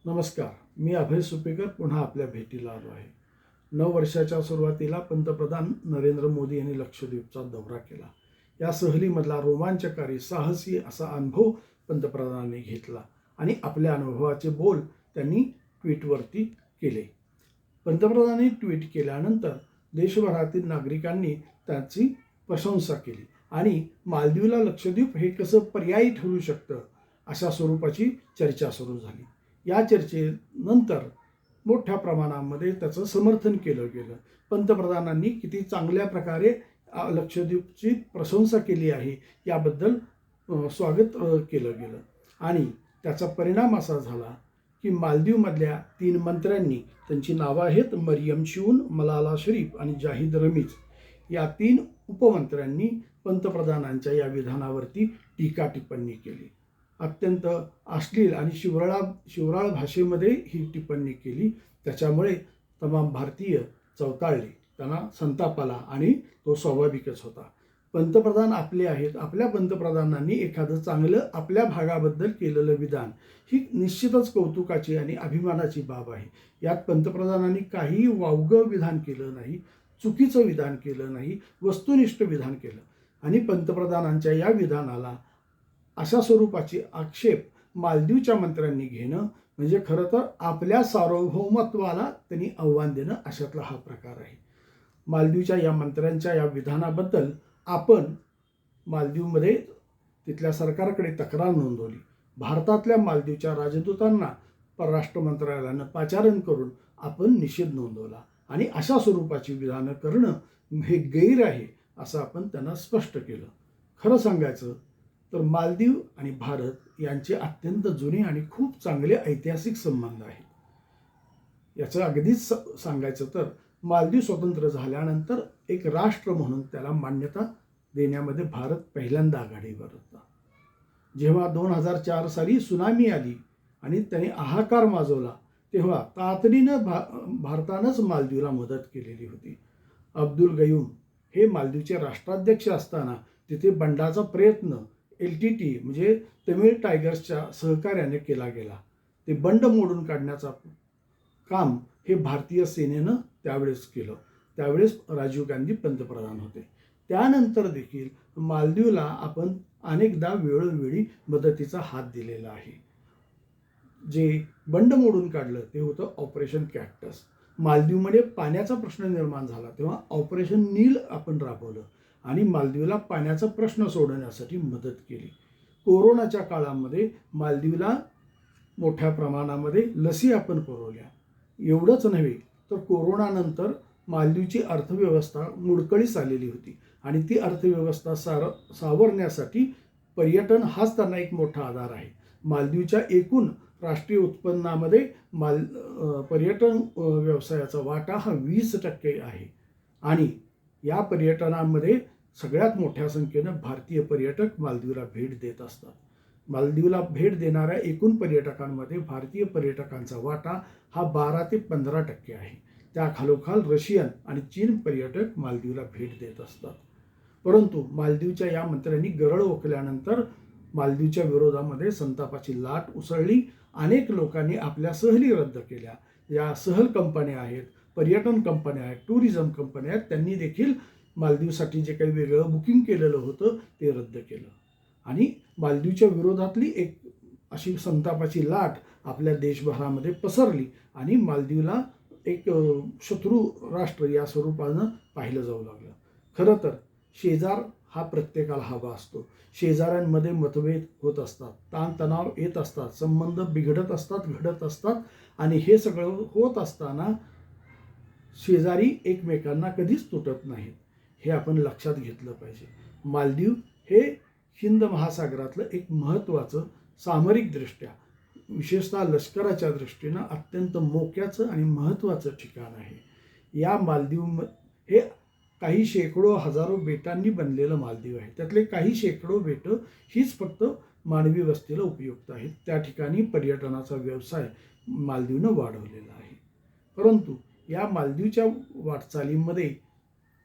नमस्कार. मी अभय सुपेकर पुन्हा आपल्या भेटीला आलो आहे. नववर्षाच्या सुरुवातीला पंतप्रधान नरेंद्र मोदी यांनी लक्षद्वीपचा दौरा केला. या सहलीमधला रोमांचकारी साहसी असा अनुभव पंतप्रधानांनी घेतला आणि आपल्या अनुभवाचे बोल त्यांनी ट्विटवरती केले. पंतप्रधानांनी ट्विट केल्यानंतर देशभरातील नागरिकांनी त्याची प्रशंसा केली आणि मालदीवला लक्षद्वीप हे कसं पर्यायी ठरू शकतं अशा स्वरूपाची चर्चा सुरू झाली. या चर्चेनंतर मोठ्या प्रमाणामध्ये त्याचं समर्थन केलं गेलं. पंतप्रधानांनी किती चांगल्या प्रकारे लक्षद्वीपची प्रशंसा केली आहे याबद्दल स्वागत केलं गेलं आणि त्याचा परिणाम असा झाला की मालदीवमधल्या 3 मंत्र्यांनी, त्यांची नावं आहेत मरियम शून, मलाला शरीफ आणि जाहिद रमीज, या 3 उपमंत्र्यांनी पंतप्रधानांच्या या विधानावरती टीका टिप्पणी केली. अत्यंत अश्लील आणि शिवराळ भाषेमध्ये ही टिप्पणी केली. त्याच्यामुळे तमाम भारतीय चवताळले, त्यांना संताप आला आणि तो स्वाभाविकच होता. पंतप्रधान आपले आहेत, आपल्या पंतप्रधानांनी एखादं चांगलं आपल्या भागाबद्दल केलेलं विधान ही निश्चितच कौतुकाची आणि अभिमानाची बाब आहे. यात पंतप्रधानांनी काहीही वावगं विधान केलं नाही, चुकीचं विधान केलं नाही, वस्तुनिष्ठ विधान केलं आणि पंतप्रधानांच्या या विधानाला अशा स्वरूपाचे आक्षेप मालदीवच्या मंत्र्यांनी घेणं म्हणजे खरं तर आपल्या सार्वभौमत्वाला त्यांनी आव्हान देणं अशातला हा प्रकार आहे. मालदीवच्या या मंत्र्यांच्या या विधानाबद्दल आपण मालदीवमध्ये तिथल्या सरकारकडे तक्रार नोंदवली. भारतातल्या मालदीवच्या राजदूतांना परराष्ट्र मंत्रालयानं पाचारण करून आपण निषेध नोंदवला आणि अशा स्वरूपाची विधानं करणं हे गैर आहे असं आपण त्यांना स्पष्ट केलं. खरं सांगायचं तर मालदीव आणि भारत यांचे अत्यंत जुने आणि खूप चांगले ऐतिहासिक संबंध आहेत. याचं अगदीच सांगायचं तर मालदीव स्वतंत्र झाल्यानंतर एक राष्ट्र म्हणून त्याला मान्यता देण्यामध्ये भारत पहिल्यांदा आघाडीवर होता. जेव्हा 2004 साली सुनामी आली आणि त्याने हाहाकार माजवला तेव्हा तातडीनं भारतानंच मालदीवला मदत केलेली होती. अब्दुल गयूम हे मालदीवचे राष्ट्राध्यक्ष असताना तिथे बंडाचा प्रयत्न LTT म्हणजे तमिळ टायगर्सच्या सहकार्याने केला गेला. ते बंड मोडून काढण्याचा काम हे भारतीय सेनेनं त्यावेळेस केलं. त्यावेळेस राजीव गांधी पंतप्रधान होते. त्यानंतर देखील मालदीवला आपण अनेकदा वेळोवेळी मदतीचा हात दिलेला आहे. जे बंड मोडून काढलं ते होतं ऑपरेशन कॅक्टस. मालदीवमध्ये पाण्याचा प्रश्न निर्माण झाला तेव्हा ऑपरेशन नील आपण राबवलं आणि मालदीवला पाण्याचा प्रश्न सोडवण्यासाठी मदत केली. कोरोनाच्या काळामध्ये मालदीवला मोठ्या प्रमाणामध्ये लसी आपण पुरवल्या. एवढंच नव्हे तर कोरोनानंतर मालदीवची अर्थव्यवस्था मुडकळीस आलेली होती आणि ती अर्थव्यवस्था सावरण्यासाठी पर्यटन हाच त्यांना एक मोठा आधार आहे. मालदीवच्या एकूण राष्ट्रीय उत्पन्नामध्ये पर्यटन व्यवसायाचा वाटा हा 20% आहे आणि या पर्यटनामध्ये सगळ्यात मोठ्या संख्येनं भारतीय पर्यटक मालदीवला भेट देत असतात. मालदीवला भेट देणाऱ्या एकूण पर्यटकांमध्ये भारतीय पर्यटकांचा वाटा हा 12 ते 15% आहे. त्या खालोखाल रशियन आणि चीन पर्यटक मालदीवला भेट देत असतात. परंतु मालदीवच्या या मंत्र्यांनी गरळ ओकल्यानंतर मालदीवच्या विरोधामध्ये संतापाची लाट उसळली. अनेक लोकांनी आपल्या सहली रद्द केल्या. या सहल कंपन्या आहेत, पर्यटन कंपन्या आहेत, टुरिझम कंपन्या आहेत, त्यांनी देखील मालदीवसाठी जे काही वेगळं बुकिंग केलेलं होतं ते रद्द केलं आणि मालदीवच्या विरोधातली एक अशी संतापाची लाट आपल्या देशभरामध्ये पसरली आणि मालदीवला एक शत्रू राष्ट्र या स्वरूपानं पाहिलं जाऊ लागलं. खरं तर शेजार हा प्रत्येकाला हवा असतो. शेजाऱ्यांमध्ये मतभेद होत असतात, ताणतणाव येत असतात, संबंध बिघडत असतात, घडत असतात आणि हे सगळं होत असताना शेजारी एकमेकांना कधीच तुटत नाहीत, हे आपण लक्षात घेतलं पाहिजे. मालदीव हे हिंद महासागरातलं एक महत्त्वाचं सामरिकदृष्ट्या विशेषतः लष्कराच्या दृष्टीनं अत्यंत मोक्याचं आणि महत्त्वाचं ठिकाण आहे. या मालदीव हे काही शेकडो हजारो बेटांनी बनलेलं मालदीव आहे. त्यातले काही शेकडो बेटं हीच फक्त मानवी वस्तीला उपयुक्त आहेत. त्या ठिकाणी पर्यटनाचा व्यवसाय मालदीवनं वाढवलेला आहे. परंतु या मालदीवच्या वाटचालीमध्ये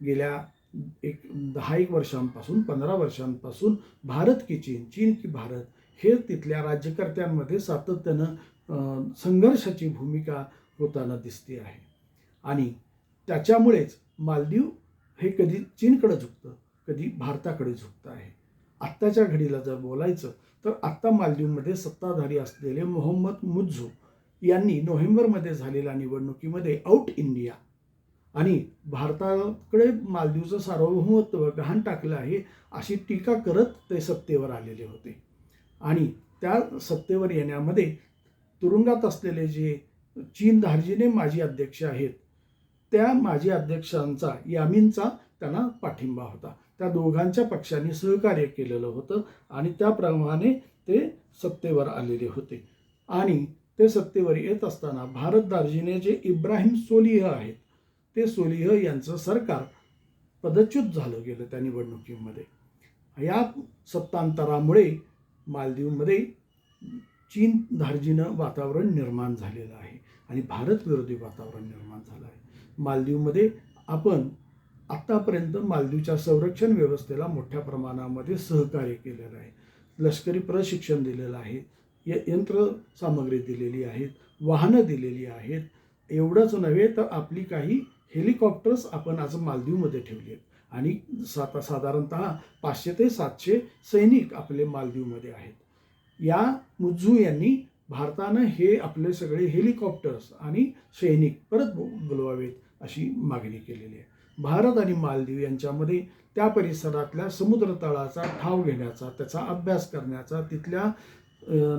गेल्या 10 वर्षांपासून 15 वर्षांपासून भारत की चीन, चीन की भारत हे तिथल्या राज्यकर्त्यांमध्ये सातत्यानं संघर्षाची भूमिका होताना दिसते आहे. आणि त्याच्यामुळेच मालदीव हे कधी चीनकडे झुकतं, कधी भारताकडे झुकतं आहे. आत्ताच्या घडीला जर बोलायचं तर आत्ता मालदीवमध्ये सत्ताधारी असलेले मोहम्मद मुज्झू यांनी नोव्हेंबरमध्ये झालेल्या निवडणुकीमध्ये आउट इंडिया आणि भारताकडे मालदीवचं सार्वभौमत्व गहाण टाकलं आहे अशी टीका करत ते सत्तेवर आलेले होते. आणि त्या सत्तेवर येण्यामध्ये तुरुंगात असलेले जे चीन धार्जिणे माजी अध्यक्ष आहेत त्या माजी अध्यक्षांचा यामीनचा त्यांना पाठिंबा होता. त्या दोघांच्या पक्षांनी सहकार्य केलेलं होतं आणि त्याप्रमाणे ते सत्तेवर आलेले होते. आणि ते सत्तेवर येत असताना भारत दार्जिने जे इब्राहिम सोलिह आहेत ते सोलिह यांचं सरकार पदच्युत झालं गेलं त्या निवडणुकीमध्ये. या सत्तांतरामुळे मालदीवमध्ये चीन धार्जिणं वातावरण निर्माण झालेलं आहे आणि भारत विरोधी वातावरण निर्माण झालं आहे. मालदीवमध्ये आपण आत्तापर्यंत मालदीवच्या संरक्षण व्यवस्थेला मोठ्या प्रमाणामध्ये सहकार्य केलेलं आहे. लष्करी प्रशिक्षण दिलेलं आहे, यंत्रसामग्री दिलेली आहेत, वाहनं दिलेली आहेत. एवढंच नव्हे तर आपली काही हेलिकॉप्टर्स आपण आज मालदीवमध्ये ठेवली आहेत आणि साधारणतः 500 ते 700 सैनिक आपले मालदीवमध्ये आहेत. या मुज्झू यांनी भारतानं हे आपले सगळे हेलिकॉप्टर्स आणि सैनिक परत बोलवावेत अशी मागणी केलेली आहे. भारत आणि मालदीव यांच्यामध्ये त्या परिसरातल्या समुद्र तळाचा ठाव घेण्याचा, त्याचा अभ्यास करण्याचा, तिथल्या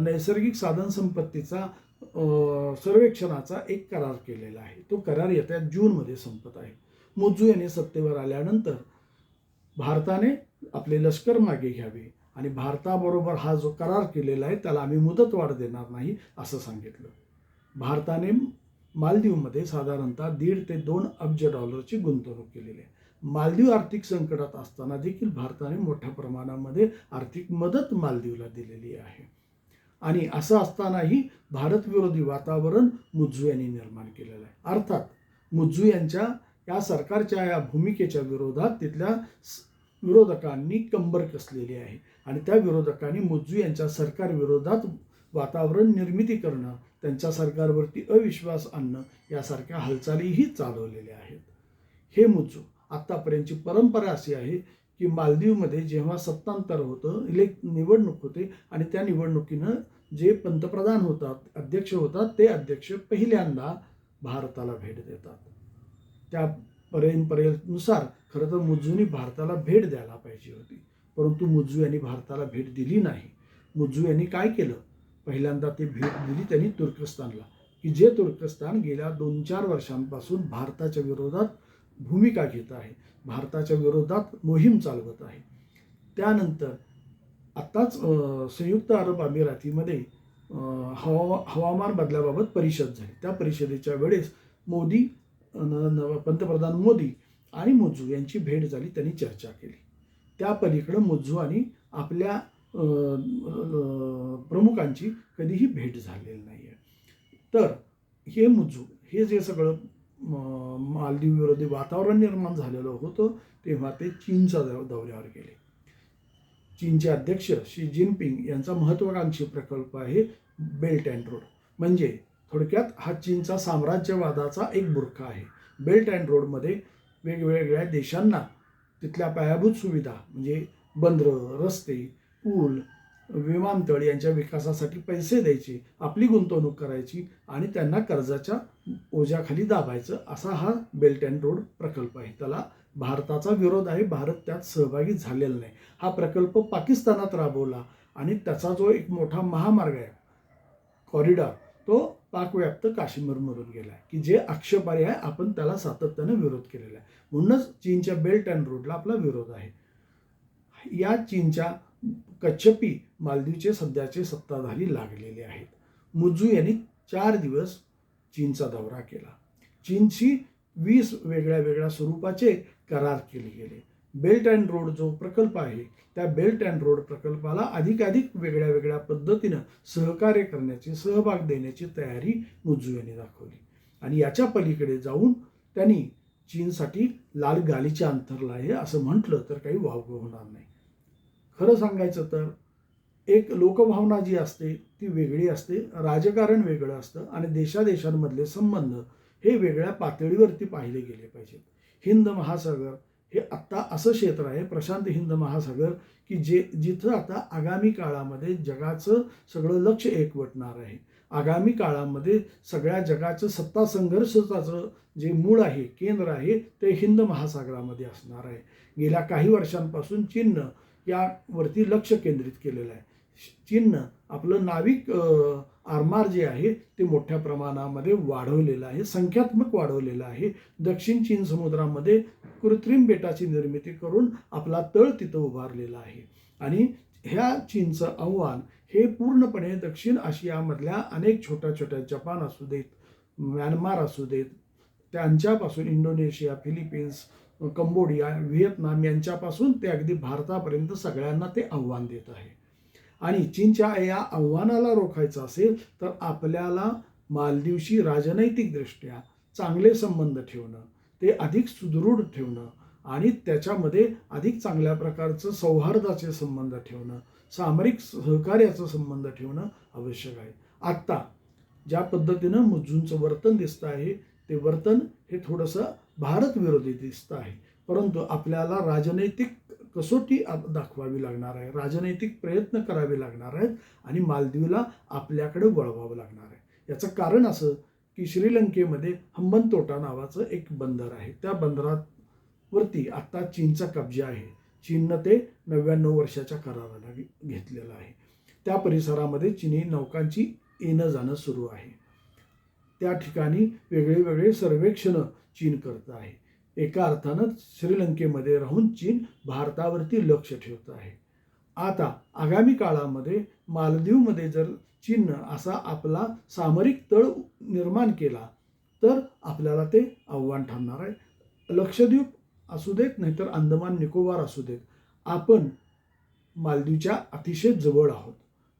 नैसर्गिक साधनसंपत्तीचा सर्वेक्षणाचा एक करार केलेला आहे. तो करार येत्या जूनमध्ये संपत आहे. मुज्झू यांनी सत्तेवर आल्यानंतर भारताने आपले लष्कर मागे घ्यावे आणि भारताबरोबर हा जो करार केलेला आहे त्याला आम्ही मुदतवाढ देणार नाही असं सांगितलं. भारताने मालदीवमध्ये साधारणतः 1.5 ते 2 अब्ज डॉलरची गुंतवणूक केलेली आहे. मालदीव आर्थिक संकटात असताना देखील भारताने मोठ्या प्रमाणामध्ये आर्थिक मदत मालदीवला दिलेली आहे. आणि असं असतानाही भारत विरोधी वातावरण मुज्झू यांनी निर्माण केलेलं आहे. अर्थात मुज्झू यांच्या या सरकारच्या या भूमिकेच्या विरोधात तिथल्या विरोधकांनी कंबर कसलेली आहे आणि त्या विरोधकांनी मुज्झू यांच्या सरकारविरोधात वातावरण निर्मिती करणं, त्यांच्या सरकारवरती अविश्वास आणणं यासारख्या हालचालीही चालवलेल्या आहेत. हे मुज्झू आत्तापर्यंतची परंपरा अशी आहे की मालदीवमध्ये जेव्हा सत्तांतर होतं, निवडणूक होते आणि त्या निवडणुकीनं जे पंतप्रधान होतात, अध्यक्ष होतात, ते अध्यक्ष पहिल्यांदा भारताला भेट देतात. त्या परंपरेनुसार खरं तर मुज्झूंनी भारताला भेट द्यायला पाहिजे होती, परंतु मुज्झू यांनी भारताला भेट दिली नाही. मुज्झू यांनी काय केलं, पहिल्यांदा ती भेट दिली त्यांनी तुर्कस्तानला, की जे तुर्कस्तान गेल्या 2-4 वर्षांपासून भारताच्या विरोधात भूमिका घेत आहे, भारताच्या विरोधात मोहीम चालवत आहे. त्यानंतर आत्ताच संयुक्त अरब अमिरातीमध्ये हवामान बदलाबाबत परिषद झाली. त्या परिषदेच्या वेळेस पंतप्रधान मोदी आणि मुज्झू यांची भेट झाली, त्यांनी चर्चा केली. त्या पलीकडं मुज्झू आणि आपल्या प्रमुखांची कधीही भेट झालेली नाही आहे. तर हे मुज्झू हे जे सगळं मालदीव विरोधी वातावरण निर्माण झालेलं होतं तेव्हा ते चीनच्या दौऱ्यावर गेले. चीनचे अध्यक्ष शी जिनपिंग यांचा महत्त्वाकांक्षी प्रकल्प आहे बेल्ट अँड रोड. म्हणजे थोडक्यात हा चीनचा साम्राज्यवादाचा एक बुरखा आहे. बेल्ट अँड रोडमध्ये वेगवेगळ्या देशांना तिथल्या पायाभूत सुविधा म्हणजे बंदरं, रस्ते, पूल, विमानतळ यांच्या विकासासाठी पैसे द्यायचे, आपली गुंतवणूक करायची आणि त्यांना कर्जाच्या ओझ्याखाली दाबायचं, असा हा बेल्ट अँड रोड प्रकल्प आहे. त्याला भारताचा विरोध आहे, भारत त्यात सहभागी झालेला नाही. हा प्रकल्प पाकिस्तानात राबवला आणि त्याचा जो एक मोठा महामार्ग आहे, कॉरिडॉर, तो पाकव्याप्त काश्मीरमधून गेला आहे, की जे आक्षेपार्ह आहे. आपण त्याला सातत्याने विरोध केलेला आहे. म्हणूनच चीनच्या बेल्ट अँड रोडला आपला विरोध आहे. या चीनच्या कच्छपी मालदीवचे सध्याचे सत्ताधारी लागलेले आहेत. मुज्झू यांनी 4 दिवस चीनचा दौरा केला. चीनशी 20 वेगळ्या स्वरूपाचे करार केले गेले. बेल्ट अँड रोड जो प्रकल्प आहे त्या बेल्ट अँड रोड प्रकल्पाला अधिकाधिक वेगळ्या पद्धतीनं सहकार्य करण्याची, सहभाग देण्याची तयारी मुज्झू यांनी दाखवली. आणि याच्या पलीकडे जाऊन त्यांनी चीनसाठी लाल गालीचे अंथरलं आहे असं म्हटलं तर काही वावगं होणार नाही. खरं सांगायचं तर एक लोकभावना जी असते ती वेगळी असते, राजकारण वेगळं असतं आणि देशादेशांमधले संबंध हे वेगळ्या पातळीवरती पाहिले गेले पाहिजेत. हिंद महासागर हे आत्ता असं क्षेत्र आहे, प्रशांत हिंद महासागर, की जिथं आता आगामी काळामध्ये जगाचं सगळं लक्ष एकवटणार आहे. आगामी काळामध्ये सगळ्या जगाचं सत्ता संघर्षाचं जे मूळ आहे, केंद्र आहे, ते हिंद महासागरामध्ये असणार आहे. गेल्या काही वर्षांपासून चीननं यावरती लक्ष केंद्रित केलेलं आहे. चीननं आपलं नाविक आरमार जे आहे ते मोठ्या प्रमाणामध्ये वाढवलेलं आहे, संख्यात्मक वाढवलेलं आहे. दक्षिण चीन समुद्रामध्ये कृत्रिम बेटाची निर्मिती करून आपला तळ तिथं उभारलेला आहे. आणि ह्या चीनचं आव्हान हे पूर्णपणे दक्षिण आशियामधल्या अनेक छोट्या छोट्या, जपान असू देत, म्यानमार असू देत, त्यांच्यापासून इंडोनेशिया, फिलिपिन्स, कंबोडिया, व्हिएतनाम यांच्यापासून ते अगदी भारतापर्यंत सगळ्यांना ते आव्हान देत आहे. आणि चीनच्या या आव्हानाला रोखायचं असेल तर आपल्याला मालदीवशी राजनैतिकदृष्ट्या चांगले संबंध ठेवणं, ते अधिक सुदृढ ठेवणं आणि त्याच्यामध्ये अधिक चांगल्या प्रकारचं सौहार्दाचे संबंध ठेवणं, सामरिक सहकार्याचं संबंध ठेवणं आवश्यक आहे. आत्ता ज्या पद्धतीनं मुझूंचं वर्तन दिसतं आहे ते वर्तन हे थोडंसं भारत विरोधी दिसतं आहे, परंतु आपल्याला राजनैतिक कसोटी दाखवावी लागणार आहे, राजनैतिक प्रयत्न करावे लागणार आहेत आणि मालदीवला आपल्याकडे वळवावं लागणार आहे. याचं कारण असं की श्रीलंकेमध्ये हंबनतोटा नावाचं एक बंदर आहे, त्या बंदरावरती आत्ता चीनचा कब्जा आहे. चीननं ते 99 वर्षाच्या कराराला घेतलेलं आहे. त्या परिसरामध्ये चीनी नौकांची येणं जाणं सुरू आहे. त्या ठिकाणी वेगळे वेगळे सर्वेक्षण चीन करत आहे. एका अर्थानं श्रीलंकेमध्ये राहून चीन भारतावरती लक्ष ठेवत आहे. आता आगामी काळामध्ये मालदीवमध्ये जर चीननं असा आपला सामरिक तळ निर्माण केला तर आपल्याला ते आव्हान ठरणार आहे. लक्षद्वीप असू देत नाहीतर अंदमान निकोबार असू देत, आपण मालदीवच्या अतिशय जवळ आहोत,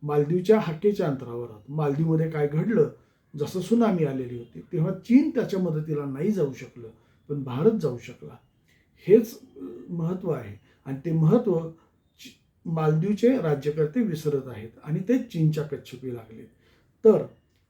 मालदीवच्या हाकेच्या अंतरावर आहोत. मालदीवमध्ये काय घडलं, जसं सुनामी आलेली होती तेव्हा चीन त्याच्या मदतीला नाही जाऊ शकलं, पण भारत जाऊ शकला. हेच महत्त्व आहे आणि ते महत्त्व मालदीवचे राज्यकर्ते विसरत आहेत आणि ते चीनच्या कच्छपी लागले. तर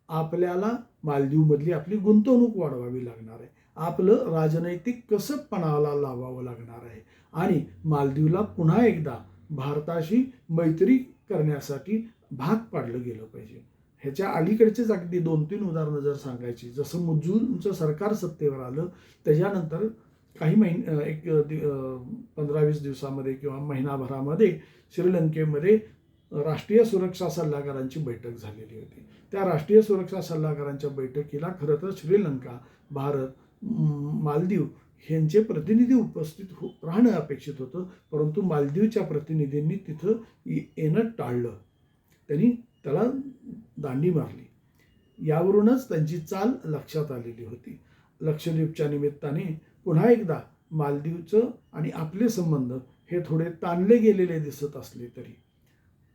आपल्याला मालदीवमधली आपली गुंतवणूक वाढवावी लागणार आहे, आपलं राजनैतिक कसबपणाला लावावं लागणार आहे आणि मालदीवला पुन्हा एकदा भारताशी मैत्री करण्यासाठी भाग पाडलं गेलं पाहिजे. ह्याच्या अलीकडचेच अगदी 2-3 उदाहरणं जर सांगायची, जसं मुझूंचं सरकार सत्तेवर आलं त्याच्यानंतर काही 15-20 दिवसामध्ये किंवा महिनाभरामध्ये श्रीलंकेमध्ये राष्ट्रीय सुरक्षा सल्लागारांची बैठक झालेली होती. त्या राष्ट्रीय सुरक्षा सल्लागारांच्या बैठकीला खरं तर श्रीलंका, भारत, मालदीव यांचे प्रतिनिधी उपस्थित राहणं अपेक्षित होतं, परंतु मालदीवच्या प्रतिनिधींनी तिथं येणं टाळलं, त्यांनी त्याला दांडी मारली. यावरूनच त्यांची चाल लक्षात आलेली होती. लक्षद्वीपच्या निमित्ताने पुन्हा एकदा मालदीवचं आणि आपले संबंध हे थोडे ताणले गेलेले दिसत असले तरी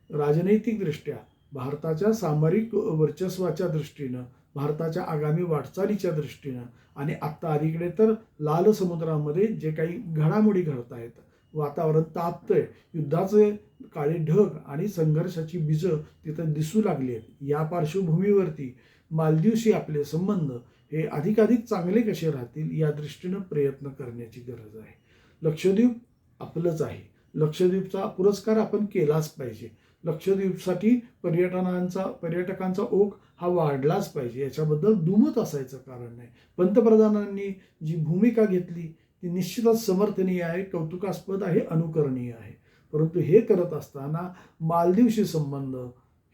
राजनैतिकदृष्ट्या भारताच्या सामरिक वर्चस्वाच्या दृष्टीनं, भारताच्या आगामी वाटचालीच्या दृष्टीनं आणि आत्ता अलीकडे तर लाल समुद्रामध्ये जे काही घडामोडी घडत आहेत, वातावरण तापतंय, युद्धाचे काळे ढग आणि संघर्षाची बीजं तिथं दिसू लागली आहेत. या पार्श्वभूमीवरती मालदीवशी आपले संबंध हे अधिकाधिक चांगले कसे राहतील या दृष्टीनं प्रयत्न करण्याची गरज आहे. लक्षद्वीप आपलंच आहे, लक्षद्वीपचा पुरस्कार आपण केलाच पाहिजे. लक्षद्वीपसाठी पर्यटकांचा ओघ हा वाढलाच पाहिजे, याच्याबद्दल दुमत असायचं कारण नाही. पंतप्रधानांनी जी भूमिका घेतली ती निश्चितच समर्थनीय आहे, कौतुकास्पद आहे, अनुकरणीय आहे. परंतु हे करत असताना मालदीवशी संबंध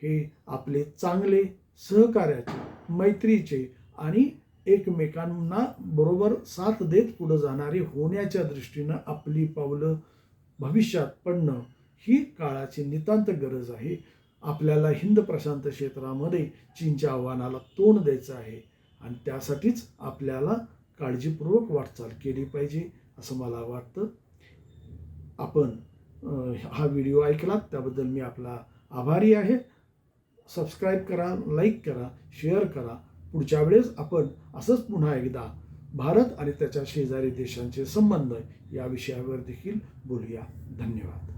हे आपले चांगले, सहकार्याचे, मैत्रीचे आणि एकमेकांना बरोबर साथ देत पुढे जाणारे होण्याच्या दृष्टीनं आपली पावलं भविष्यात पडणं ही काळाची नितांत गरज आहे. आपल्याला हिंद प्रशांत क्षेत्रामध्ये चीनच्या आव्हानाला तोंड द्यायचं आहे आणि त्यासाठीच आपल्याला काळजीपूर्वक वाटचाल केली पाहिजे असं मला वाटतं. आपण हा व्हिडिओ ऐकलात त्याबद्दल मी आपला आभारी आहे. सबस्क्राईब करा, लाईक करा, शेअर करा. पुढच्या वेळेस आपण असंच पुन्हा एकदा भारत आणि त्याच्या शेजारी देशांचे संबंध या विषयावर देखील बोलूया. धन्यवाद.